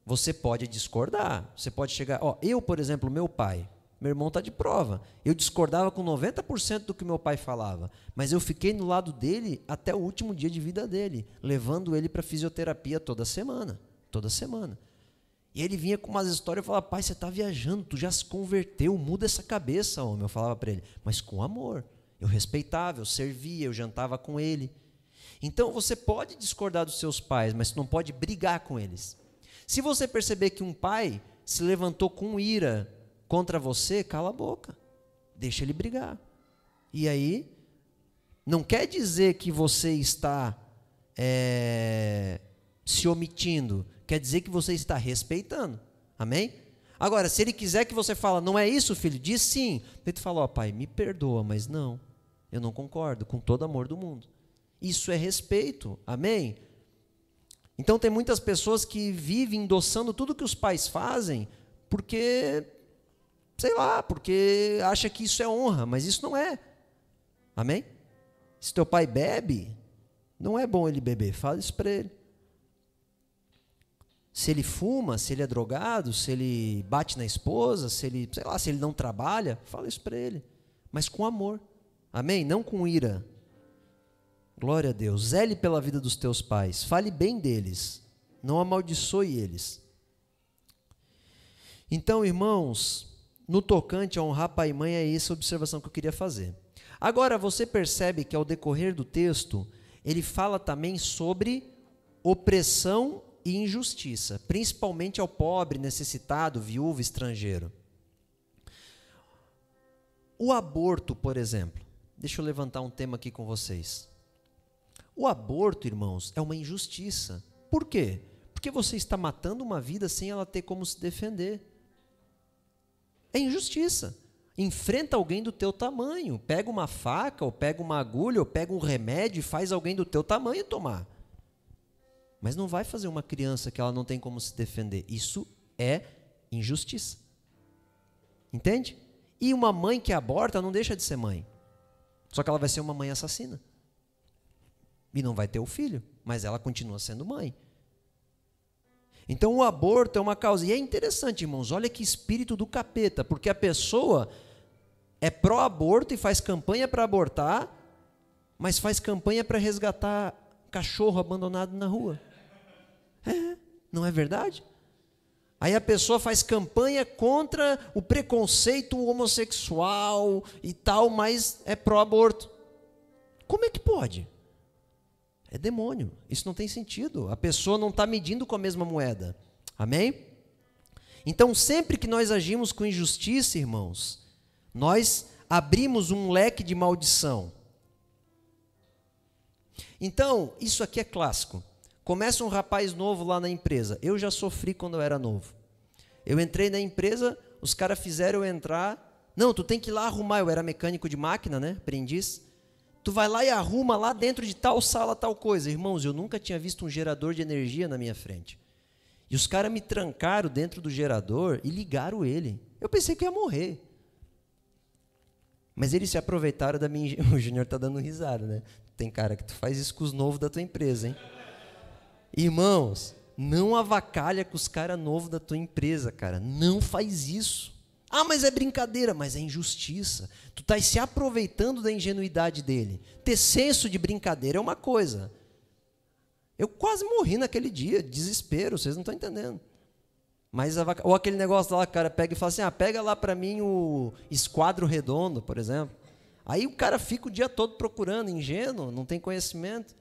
Você pode discordar. Você pode chegar... eu, por exemplo, meu pai, meu irmão está de prova. Eu discordava com 90% do que meu pai falava, mas eu fiquei no lado dele até o último dia de vida dele, levando ele para fisioterapia toda semana. Toda semana. E ele vinha com umas histórias e falava, pai, você está viajando, tu já se converteu, muda essa cabeça, homem. Eu falava para ele, mas com amor. Eu respeitava, eu servia, eu jantava com ele. Então, você pode discordar dos seus pais, mas não pode brigar com eles. Se você perceber que um pai se levantou com ira contra você, cala a boca. Deixa ele brigar. E aí, não quer dizer que você está se omitindo. Quer dizer que você está respeitando. Amém? Agora, se ele quiser que você fale, não é isso, filho? Diz sim. Ele fala, pai, me perdoa, mas não. Eu não concordo, com todo amor do mundo. Isso é respeito. Amém? Então, tem muitas pessoas que vivem endossando tudo que os pais fazem porque, sei lá, porque acha que isso é honra, mas isso não é. Amém? Se teu pai bebe, não é bom ele beber, fala isso para ele. Se ele fuma, se ele é drogado, se ele bate na esposa, se ele, sei lá, se ele não trabalha, fala isso para ele, mas com amor. Amém? Não com ira. Glória a Deus. Zele pela vida dos teus pais. Fale bem deles. Não amaldiçoe eles. Então, irmãos, no tocante a honrar pai e mãe, é essa a observação que eu queria fazer. Agora, você percebe que ao decorrer do texto, ele fala também sobre opressão e injustiça, principalmente ao pobre, necessitado, viúvo, estrangeiro. O aborto, por exemplo. Deixa eu levantar um tema aqui com vocês. O aborto, irmãos, é uma injustiça. Por quê? Porque você está matando uma vida sem ela ter como se defender. É injustiça. Enfrenta alguém do teu tamanho. Pega uma faca, ou pega uma agulha, ou pega um remédio e faz alguém do teu tamanho tomar. Mas não vai fazer uma criança que ela não tem como se defender. Isso é injustiça. Entende? E uma mãe que aborta não deixa de ser mãe. Só que ela vai ser uma mãe assassina. E não vai ter o filho, mas ela continua sendo mãe. Então o aborto é uma causa. E é interessante, irmãos, olha que espírito do capeta, porque a pessoa é pró-aborto e faz campanha para abortar, mas faz campanha para resgatar cachorro abandonado na rua. Não é verdade? Aí a pessoa faz campanha contra o preconceito homossexual e tal, mas é pró-aborto. Como é que pode? É demônio, isso não tem sentido. A pessoa não está medindo com a mesma moeda. Amém? Então, sempre que nós agimos com injustiça, irmãos, nós abrimos um leque de maldição. Então, isso aqui é clássico. Começa um rapaz novo lá na empresa. Eu já sofri quando eu era novo. Eu entrei na empresa, os caras fizeram eu entrar. Não, tu tem que ir lá arrumar. Eu era mecânico de máquina, né? Aprendiz. Tu vai lá e arruma lá dentro de tal sala, tal coisa. Irmãos, eu nunca tinha visto um gerador de energia na minha frente. E os caras me trancaram dentro do gerador e ligaram ele. Eu pensei que ia morrer. Mas eles se aproveitaram da minha... O Júnior está dando risada, né? Tem cara que tu faz isso com os novos da tua empresa, hein? Irmãos, não avacalha com os caras novos da tua empresa, cara. Não faz isso. Ah, mas é brincadeira. Mas é injustiça. Tu estás se aproveitando da ingenuidade dele. Ter senso de brincadeira é uma coisa. Eu quase morri naquele dia, desespero, vocês não estão entendendo. Mas ou aquele negócio lá, o cara pega e fala assim, pega lá para mim o esquadro redondo, por exemplo. Aí o cara fica o dia todo procurando, ingênuo, não tem conhecimento.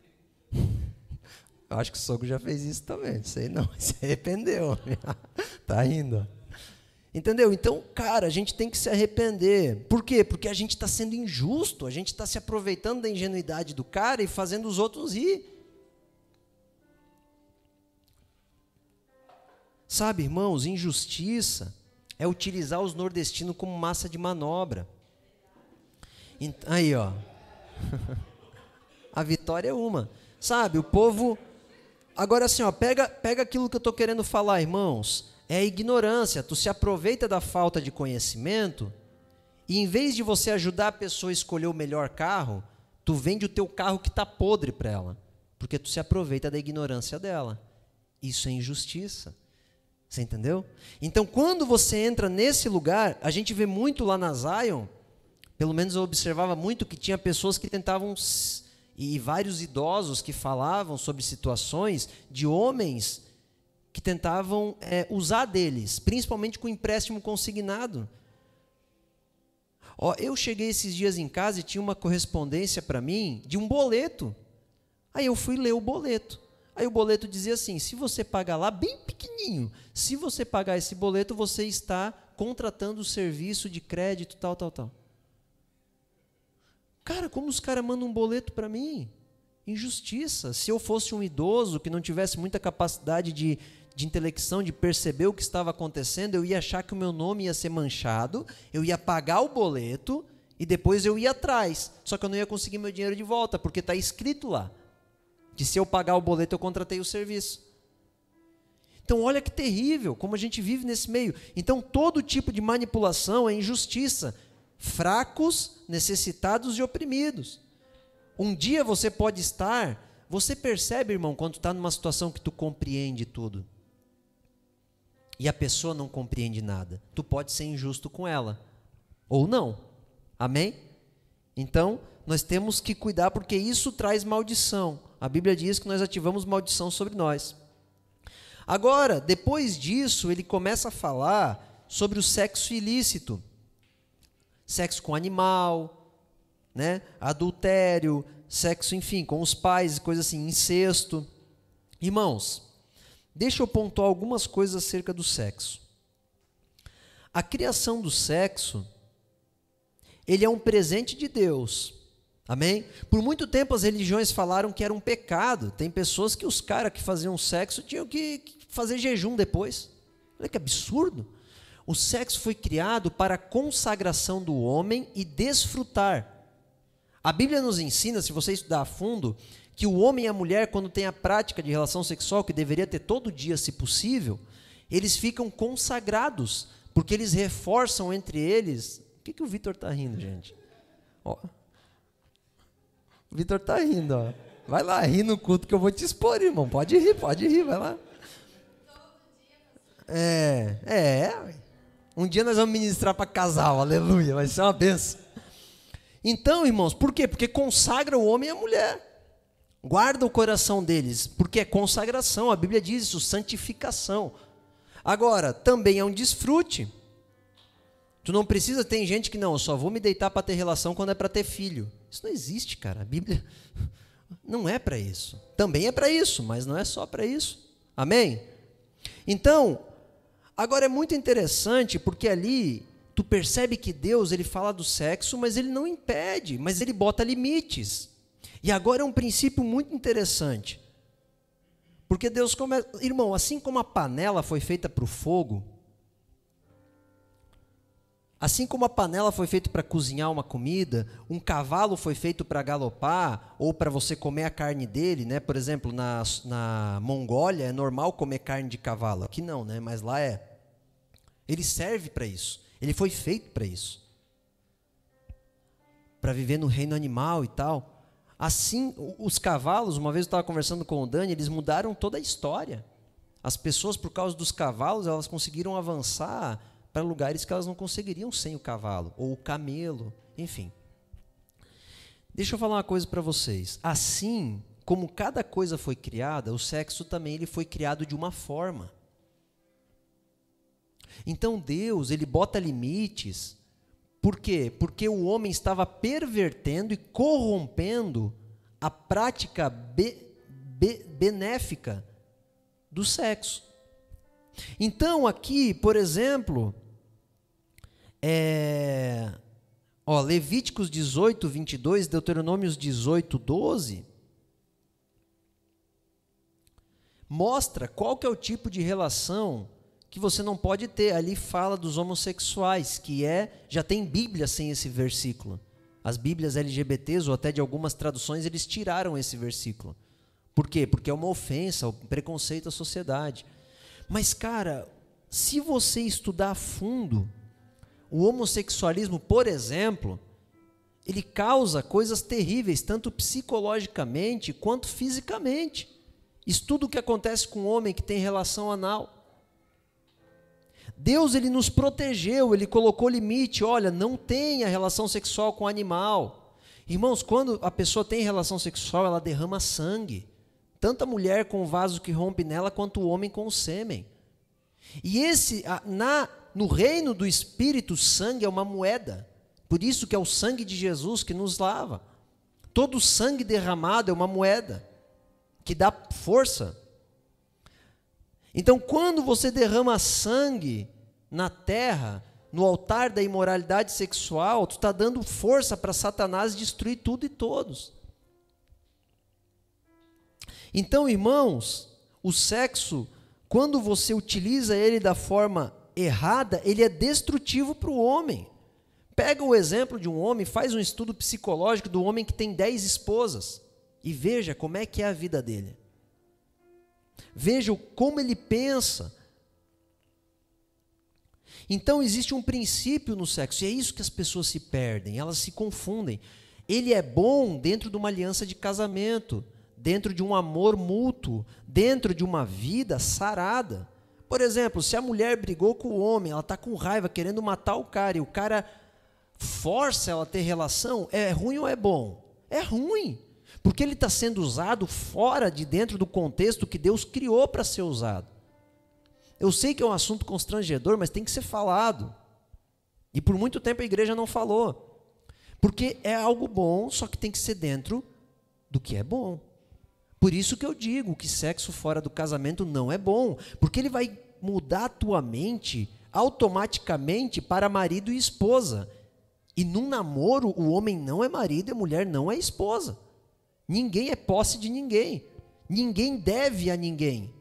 Eu acho que o sogro já fez isso também, não sei não, se arrependeu. Tá rindo. Entendeu? Então, cara, a gente tem que se arrepender. Por quê? Porque a gente está sendo injusto, a gente está se aproveitando da ingenuidade do cara e fazendo os outros rir. Sabe, irmãos, injustiça é utilizar os nordestinos como massa de manobra. Aí, ó. A vitória é uma. Sabe, o povo... Agora assim, ó, pega aquilo que eu estou querendo falar, irmãos. É a ignorância. Tu se aproveita da falta de conhecimento e em vez de você ajudar a pessoa a escolher o melhor carro, tu vende o teu carro que está podre para ela. Porque tu se aproveita da ignorância dela. Isso é injustiça. Você entendeu? Então, quando você entra nesse lugar, a gente vê muito lá na Zion, pelo menos eu observava muito que tinha pessoas que tentavam, e vários idosos que falavam sobre situações de homens que tentavam usar deles, principalmente com empréstimo consignado. Ó, eu cheguei esses dias em casa e tinha uma correspondência para mim de um boleto. Aí eu fui ler o boleto. Aí o boleto dizia assim, se você pagar lá, bem pequenininho, se você pagar esse boleto, você está contratando o serviço de crédito, tal. Cara, como os caras mandam um boleto para mim? Injustiça. Se eu fosse um idoso que não tivesse muita capacidade de intelecção, de perceber o que estava acontecendo, eu ia achar que o meu nome ia ser manchado, eu ia pagar o boleto e depois eu ia atrás. Só que eu não ia conseguir meu dinheiro de volta, porque está escrito lá. Que se eu pagar o boleto, eu contratei o serviço. Então, olha que terrível, como a gente vive nesse meio. Então, todo tipo de manipulação é injustiça. Fracos, necessitados e oprimidos. Um dia você pode estar... Você percebe, irmão, quando tu está numa situação que tu compreende tudo. E a pessoa não compreende nada. Tu pode ser injusto com ela. Ou não. Amém? Então, nós temos que cuidar, porque isso traz maldição. A Bíblia diz que nós ativamos maldição sobre nós. Agora, depois disso, ele começa a falar sobre o sexo ilícito. Sexo com animal, né? Adultério, sexo, enfim, com os pais, coisas assim, incesto. Irmãos, deixa eu pontuar algumas coisas acerca do sexo. A criação do sexo, ele é um presente de Deus. Amém? Por muito tempo as religiões falaram que era um pecado. Tem pessoas que os caras que faziam sexo tinham que fazer jejum depois. Olha que absurdo. O sexo foi criado para a consagração do homem e desfrutar. A Bíblia nos ensina, se você estudar a fundo, que o homem e a mulher, quando tem a prática de relação sexual, que deveria ter todo dia, se possível, eles ficam consagrados, porque eles reforçam entre eles... O que o Vitor está rindo, gente? Ó... O Vitor está rindo, ó. Vai lá, ri no culto que eu vou te expor, irmão. Pode rir, vai lá. Um dia nós vamos ministrar para casal, aleluia, vai ser uma benção. Então, irmãos, por quê? Porque consagra o homem e a mulher. Guarda o coração deles, porque é consagração, a Bíblia diz isso, santificação. Agora, também é um desfrute. Tu não precisa, tem gente que não, eu só vou me deitar para ter relação quando é para ter filho. Isso não existe, cara. A Bíblia não é para isso. Também é para isso, mas não é só para isso. Amém? Então, agora é muito interessante, porque ali tu percebe que Deus, ele fala do sexo, mas ele não impede, mas ele bota limites. E agora é um princípio muito interessante. Porque Deus começa... Irmão, assim como a panela foi feita para o fogo, Assim como a panela foi feita para cozinhar uma comida, um cavalo foi feito para galopar ou para você comer a carne dele, né? Por exemplo, na Mongólia é normal comer carne de cavalo. Aqui não, né? Mas lá é. Ele serve para isso. Ele foi feito para isso. Para viver no reino animal e tal. Assim, os cavalos, uma vez eu estava conversando com o Dani, eles mudaram toda a história. As pessoas, por causa dos cavalos, elas conseguiram avançar para lugares que elas não conseguiriam sem o cavalo, ou o camelo, enfim. Deixa eu falar uma coisa para vocês. Assim como cada coisa foi criada, o sexo também ele foi criado de uma forma. Então Deus, ele bota limites. Por quê? Porque o homem estava pervertendo e corrompendo a prática benéfica do sexo. Então aqui, por exemplo, Levíticos 18, 22, Deuteronômios 18, 12, mostra qual que é o tipo de relação que você não pode ter. Ali fala dos homossexuais, que já tem Bíblia sem esse versículo. As Bíblias LGBTs, ou até de algumas traduções, eles tiraram esse versículo. Por quê? Porque é uma ofensa, um preconceito à sociedade. Mas, cara, se você estudar a fundo, o homossexualismo, por exemplo, ele causa coisas terríveis, tanto psicologicamente quanto fisicamente. Estuda o que acontece com o homem que tem relação anal. Deus, ele nos protegeu, ele colocou limite, olha, não tenha relação sexual com animal. Irmãos, quando a pessoa tem relação sexual, ela derrama sangue. Tanto a mulher com o vaso que rompe nela, quanto o homem com o sêmen. E no reino do Espírito, sangue é uma moeda. Por isso que é o sangue de Jesus que nos lava. Todo sangue derramado é uma moeda, que dá força. Então, quando você derrama sangue na terra, no altar da imoralidade sexual, tu está dando força para Satanás destruir tudo e todos. Então, irmãos, o sexo, quando você utiliza ele da forma errada, ele é destrutivo para o homem. Pega o exemplo de um homem, faz um estudo psicológico do homem que tem 10 esposas e veja como é que é a vida dele. Veja como ele pensa. Então existe um princípio no sexo, e é isso que as pessoas se perdem, elas se confundem. Ele é bom dentro de uma aliança de casamento, dentro de um amor mútuo, dentro de uma vida sarada. Por exemplo, se a mulher brigou com o homem, ela está com raiva, querendo matar o cara, e o cara força ela a ter relação, é ruim ou é bom? É ruim, porque ele está sendo usado fora de dentro do contexto que Deus criou para ser usado. Eu sei que é um assunto constrangedor, mas tem que ser falado. E por muito tempo a igreja não falou. Porque é algo bom, só que tem que ser dentro do que é bom. Por isso que eu digo que sexo fora do casamento não é bom. Porque ele vai mudar a tua mente automaticamente para marido e esposa. E num namoro, o homem não é marido e a mulher não é esposa. Ninguém é posse de ninguém. Ninguém deve a ninguém.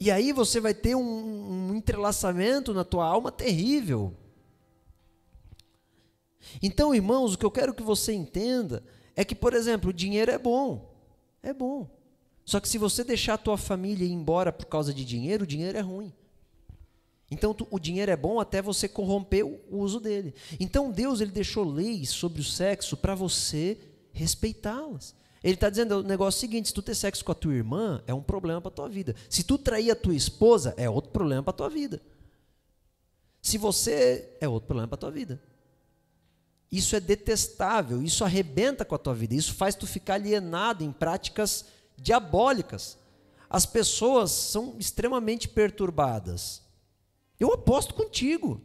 E aí você vai ter um entrelaçamento na tua alma terrível. Então, irmãos, o que eu quero que você entenda é que, por exemplo, o dinheiro é bom. É bom. Só que se você deixar a tua família ir embora por causa de dinheiro, o dinheiro é ruim. Então, o dinheiro é bom até você corromper o uso dele. Então, Deus ele deixou leis sobre o sexo para você respeitá-las. Ele está dizendo o negócio seguinte: se tu ter sexo com a tua irmã, é um problema para a tua vida. Se tu trair a tua esposa, é outro problema para a tua vida. Se você... é outro problema para a tua vida. Isso é detestável, isso arrebenta com a tua vida, isso faz tu ficar alienado em práticas diabólicas. As pessoas são extremamente perturbadas. Eu aposto contigo.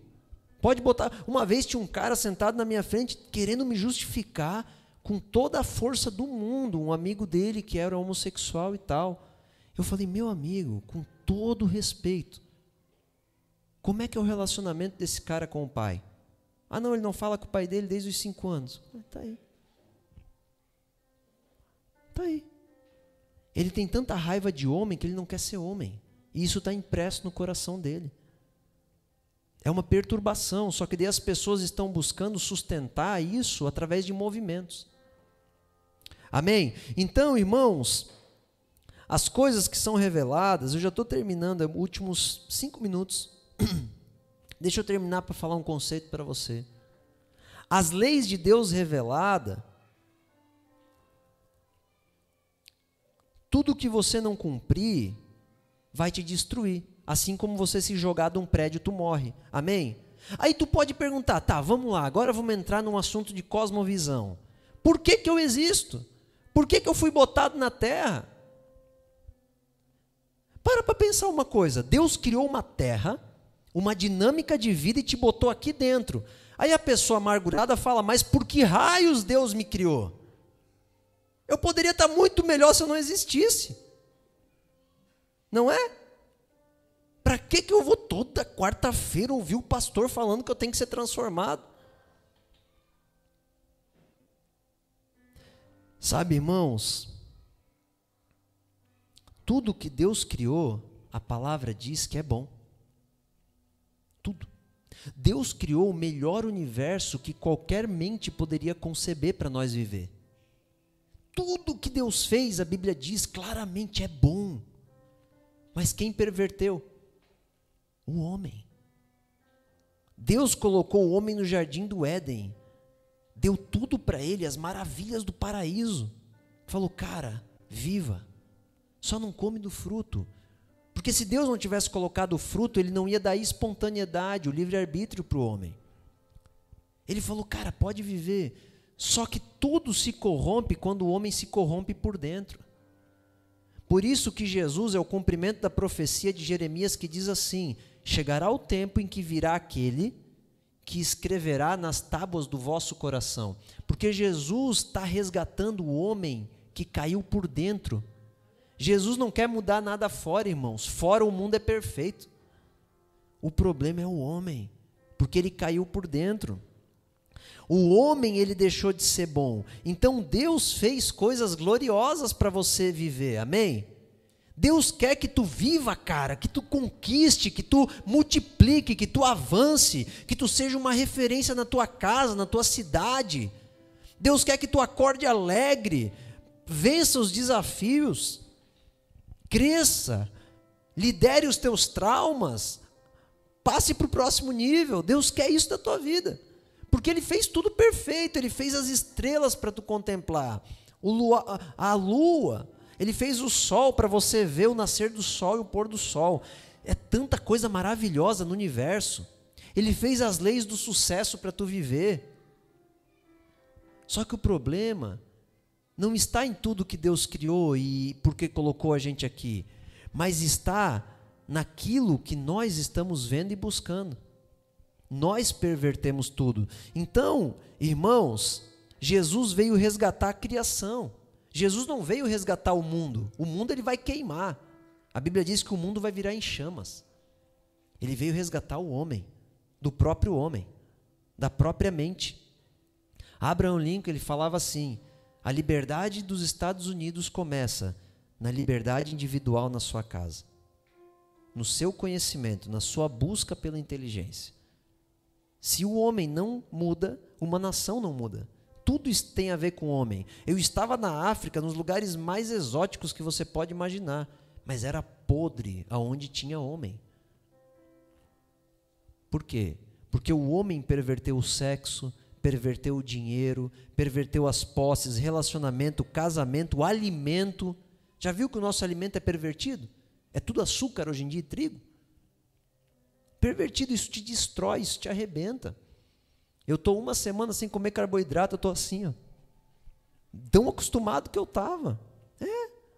Pode botar... Uma vez tinha um cara sentado na minha frente querendo me justificar com toda a força do mundo, um amigo dele que era homossexual e tal. Eu falei: meu amigo, com todo respeito, como é que é o relacionamento desse cara com o pai? Ah, não, ele não fala com o pai dele desde os 5 anos. Está aí. Está aí. Ele tem tanta raiva de homem que ele não quer ser homem. E isso está impresso no coração dele. É uma perturbação, só que daí as pessoas estão buscando sustentar isso através de movimentos. Amém? Então, irmãos, as coisas que são reveladas, eu já estou terminando, últimos 5 minutos. Deixa eu terminar para falar um conceito para você. As leis de Deus revelada, tudo que você não cumprir vai te destruir. Assim como você se jogar de um prédio, tu morre. Amém? Aí tu pode perguntar, tá, vamos lá, agora vamos entrar num assunto de cosmovisão. Por que que eu existo? Por que que eu fui botado na terra? Para pensar uma coisa, Deus criou uma terra, uma dinâmica de vida e te botou aqui dentro. Aí a pessoa amargurada fala, mas por que raios Deus me criou? Eu poderia estar muito melhor se eu não existisse. Não é? Para que eu vou toda quarta-feira ouvir o pastor falando que eu tenho que ser transformado? Sabe, irmãos, tudo que Deus criou, a palavra diz que é bom. Tudo. Deus criou o melhor universo que qualquer mente poderia conceber para nós viver. Tudo que Deus fez, a Bíblia diz claramente é bom. Mas quem perverteu? O homem. Deus colocou o homem no jardim do Éden, deu tudo para ele, as maravilhas do paraíso. Falou, cara, viva, só não come do fruto. Porque se Deus não tivesse colocado o fruto, ele não ia dar espontaneidade, o livre-arbítrio para o homem. Ele falou, cara, pode viver. Só que tudo se corrompe quando o homem se corrompe por dentro. Por isso que Jesus é o cumprimento da profecia de Jeremias que diz assim, chegará o tempo em que virá aquele que escreverá nas tábuas do vosso coração. Porque Jesus está resgatando o homem que caiu por dentro. Jesus não quer mudar nada fora, irmãos. Fora o mundo é perfeito. O problema é o homem, porque ele caiu por dentro. O homem, ele deixou de ser bom. Então Deus fez coisas gloriosas para você viver, amém? Deus quer que tu viva, cara, que tu conquiste, que tu multiplique, que tu avance, que tu seja uma referência na tua casa, na tua cidade. Deus quer que tu acorde alegre, vença os desafios, cresça, lidere os teus traumas, passe para o próximo nível. Deus quer isso da tua vida, porque Ele fez tudo perfeito. Ele fez as estrelas para tu contemplar, a lua, Ele fez o sol para você ver o nascer do sol e o pôr do sol. É tanta coisa maravilhosa no universo. Ele fez as leis do sucesso para tu viver. Só que o problema não está em tudo que Deus criou e porque colocou a gente aqui, mas está naquilo que nós estamos vendo e buscando. Nós pervertemos tudo. Então, irmãos, Jesus veio resgatar a criação. Jesus não veio resgatar o mundo. O mundo ele vai queimar. A Bíblia diz que o mundo vai virar em chamas. Ele veio resgatar o homem, do próprio homem, da própria mente. Abraham Lincoln, ele falava assim, a liberdade dos Estados Unidos começa na liberdade individual na sua casa, no seu conhecimento, na sua busca pela inteligência. Se o homem não muda, uma nação não muda. Tudo isso tem a ver com o homem. Eu estava na África, nos lugares mais exóticos que você pode imaginar, mas era podre aonde tinha homem. Por quê? Porque o homem perverteu o sexo, perverteu o dinheiro, perverteu as posses, relacionamento, casamento, o alimento. Já viu que o nosso alimento é pervertido? É tudo açúcar hoje em dia e trigo. Pervertido, isso te destrói, isso te arrebenta. Eu estou uma semana sem comer carboidrato, eu estou assim, ó, tão acostumado que eu estava.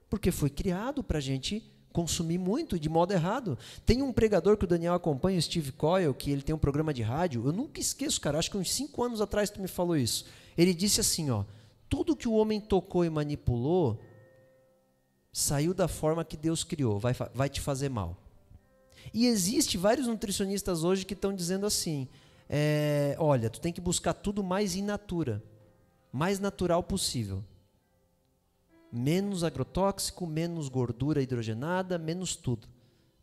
Porque foi criado para a gente consumir muito de modo errado. Tem um pregador que o Daniel acompanha, o Steve Coyle, que ele tem um programa de rádio, eu nunca esqueço, cara, acho que uns 5 anos atrás tu me falou isso. Ele disse assim, ó, tudo que o homem tocou e manipulou, saiu da forma que Deus criou, vai te fazer mal. E existe vários nutricionistas hoje que estão dizendo assim, olha, tu tem que buscar tudo mais in natura, mais natural possível. Menos agrotóxico, menos gordura hidrogenada, menos tudo.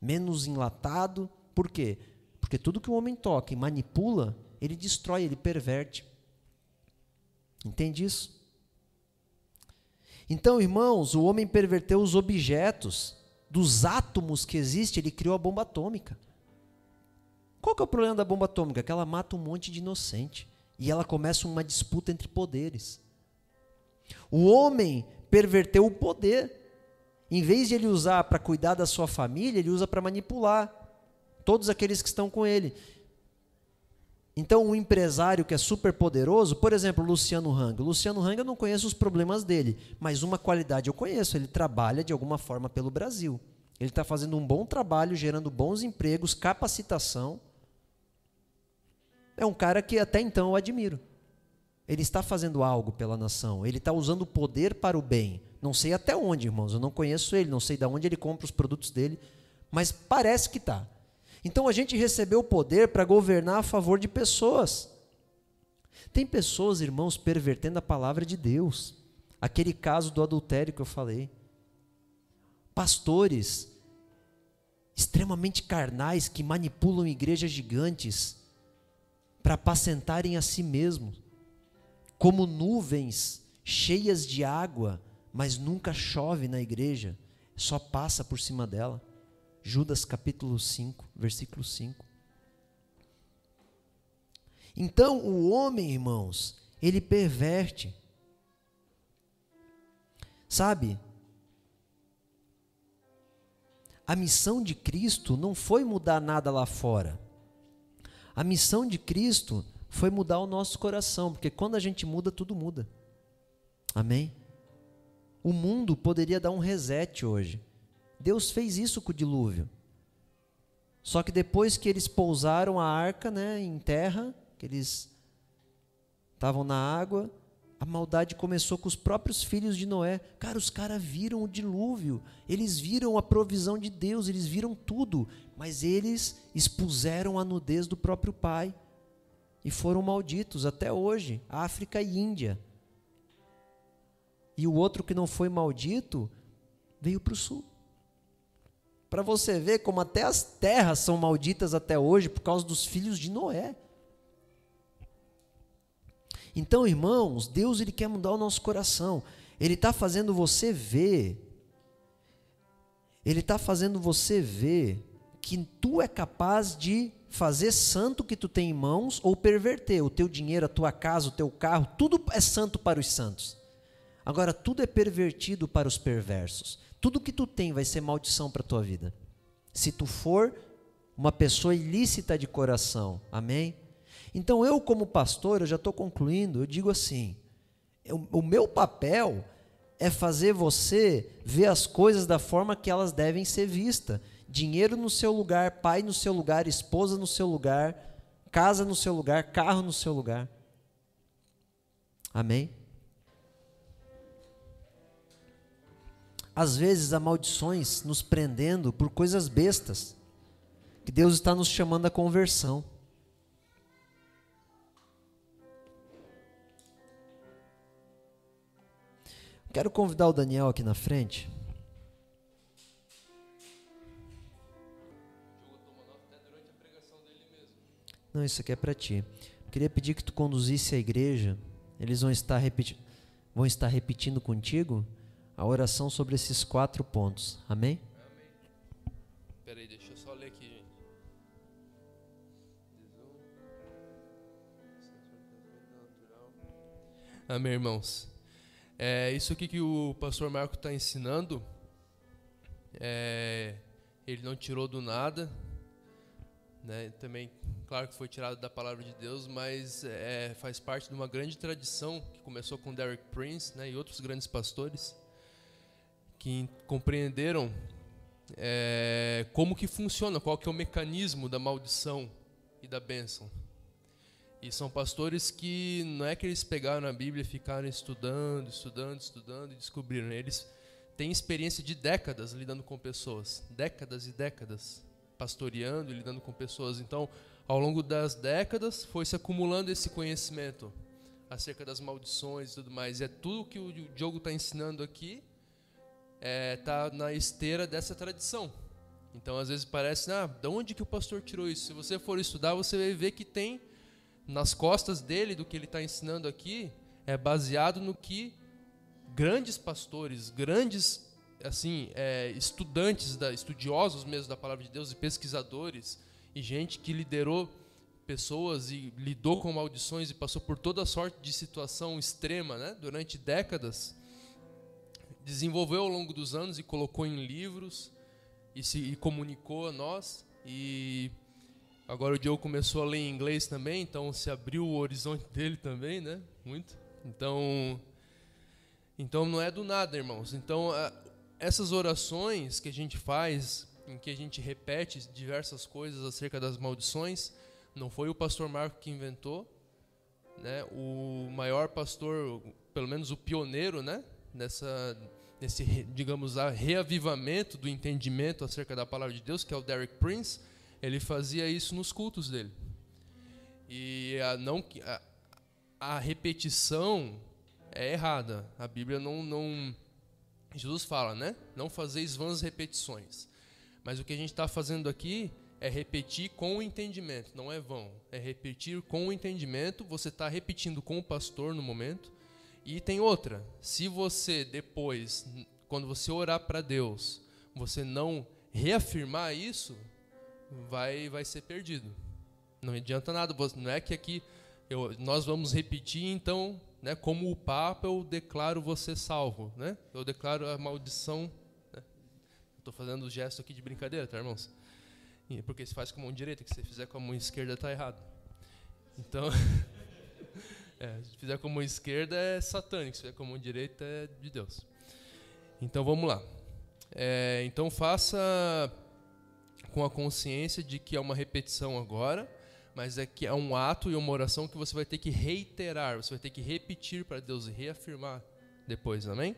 Menos enlatado. Por quê? Porque tudo que o homem toca e manipula, ele destrói, ele perverte. Entende isso? Então, irmãos, o homem perverteu os objetos. Dos átomos que existem, ele criou a bomba atômica. Qual que é o problema da bomba atômica? Que ela mata um monte de inocente. E ela começa uma disputa entre poderes. O homem perverteu o poder. Em vez de ele usar para cuidar da sua família, ele usa para manipular todos aqueles que estão com ele. Então, um empresário que é super poderoso, por exemplo, Luciano Hang. Luciano Hang, eu não conheço os problemas dele, mas uma qualidade eu conheço, ele trabalha de alguma forma pelo Brasil. Ele está fazendo um bom trabalho, gerando bons empregos, capacitação. É um cara que até então eu admiro. Ele está fazendo algo pela nação, ele está usando o poder para o bem. Não sei até onde, irmãos, eu não conheço ele, não sei de onde ele compra os produtos dele, mas parece que está. Então a gente recebeu o poder para governar a favor de pessoas. Tem pessoas, irmãos, pervertendo a palavra de Deus. Aquele caso do adultério que eu falei. Pastores extremamente carnais que manipulam igrejas gigantes para apacentarem a si mesmos. Como nuvens cheias de água, mas nunca chove na igreja, só passa por cima dela. Judas capítulo 5, versículo 5. Então, o homem, irmãos, ele perverte. Sabe? A missão de Cristo não foi mudar nada lá fora. A missão de Cristo foi mudar o nosso coração, porque quando a gente muda, tudo muda. Amém? O mundo poderia dar um reset hoje. Deus fez isso com o dilúvio. Só que depois que eles pousaram a arca, em terra, que eles estavam na água, a maldade começou com os próprios filhos de Noé. Cara, os caras viram o dilúvio, eles viram a provisão de Deus, eles viram tudo, mas eles expuseram a nudez do próprio pai e foram malditos até hoje, África e Índia. E o outro que não foi maldito veio para o sul. Para você ver como até as terras são malditas até hoje por causa dos filhos de Noé. Então, irmãos, Deus ele quer mudar o nosso coração. Ele está fazendo você ver. Ele está fazendo você ver que tu é capaz de fazer santo o que tu tem em mãos ou perverter. O teu dinheiro, a tua casa, o teu carro, tudo é santo para os santos. Agora, tudo é pervertido para os perversos. Tudo que tu tem vai ser maldição para a tua vida. Se tu for uma pessoa ilícita de coração. Amém? Então eu como pastor, eu já estou concluindo, eu digo assim, o meu papel é fazer você ver as coisas da forma que elas devem ser vistas. Dinheiro no seu lugar, pai no seu lugar, esposa no seu lugar, casa no seu lugar, carro no seu lugar. Amém? Às vezes há maldições nos prendendo por coisas bestas, que Deus está nos chamando à conversão. Quero convidar o Daniel aqui na frente. Não, isso aqui é para ti. Queria pedir que tu conduzisse a igreja. Eles vão estar repetindo contigo a oração sobre esses 4 pontos. Amém? Amém. Peraí, deixa eu só ler aqui, gente. Amém, irmãos. Isso aqui que o pastor Marco está ensinando, ele não tirou do nada, né? Também, claro que foi tirado da palavra de Deus, mas faz parte de uma grande tradição que começou com Derek Prince, né, e outros grandes pastores que compreenderam como que funciona, qual que é o mecanismo da maldição e da bênção. E são pastores que não é que eles pegaram a Bíblia e ficaram estudando e descobriram. Eles têm experiência de décadas lidando com pessoas, décadas e décadas, pastoreando e lidando com pessoas. Então, ao longo das décadas, foi se acumulando esse conhecimento acerca das maldições e tudo mais. E tudo que o Diogo está ensinando aqui está na esteira dessa tradição. Então, às vezes parece, de onde que o pastor tirou isso? Se você for estudar, você vai ver que tem nas costas dele, do que ele está ensinando aqui, é baseado no que grandes pastores, grandes estudantes, estudiosos mesmo da palavra de Deus e pesquisadores, e gente que liderou pessoas e lidou com maldições e passou por toda sorte de situação extrema, né, durante décadas, desenvolveu ao longo dos anos e colocou em livros e comunicou a nós. E agora o Diogo começou a ler em inglês também, então se abriu o horizonte dele também, né? Muito. Então não é do nada, irmãos. Então essas orações que a gente faz, em que a gente repete diversas coisas acerca das maldições, não foi o pastor Marco que inventou, né? O maior pastor, pelo menos o pioneiro, né? Nesse, digamos, reavivamento do entendimento acerca da palavra de Deus, que é o Derek Prince, ele fazia isso nos cultos dele. E a repetição é errada. A Bíblia não Jesus fala, né? Não fazeis vãs repetições. Mas o que a gente está fazendo aqui é repetir com o entendimento, não é vão. É repetir com o entendimento, você está repetindo com o pastor no momento. E tem outra, se você depois, quando você orar para Deus, você não reafirmar isso, vai ser perdido. Não adianta nada, não é que aqui nós vamos repetir, então, né, como o Papa, eu declaro você salvo, né? Eu declaro a maldição. Né? Estou fazendo o gesto aqui de brincadeira, tá, irmãos? Porque se faz com a mão direita, que se fizer com a mão esquerda está errado. Então, se fizer com a mão esquerda é satânico, se fizer com a mão direita é de Deus. Então vamos lá. Então faça com a consciência de que é uma repetição agora, mas é que é um ato e uma oração que você vai ter que reiterar, você vai ter que repetir para Deus e reafirmar depois, amém?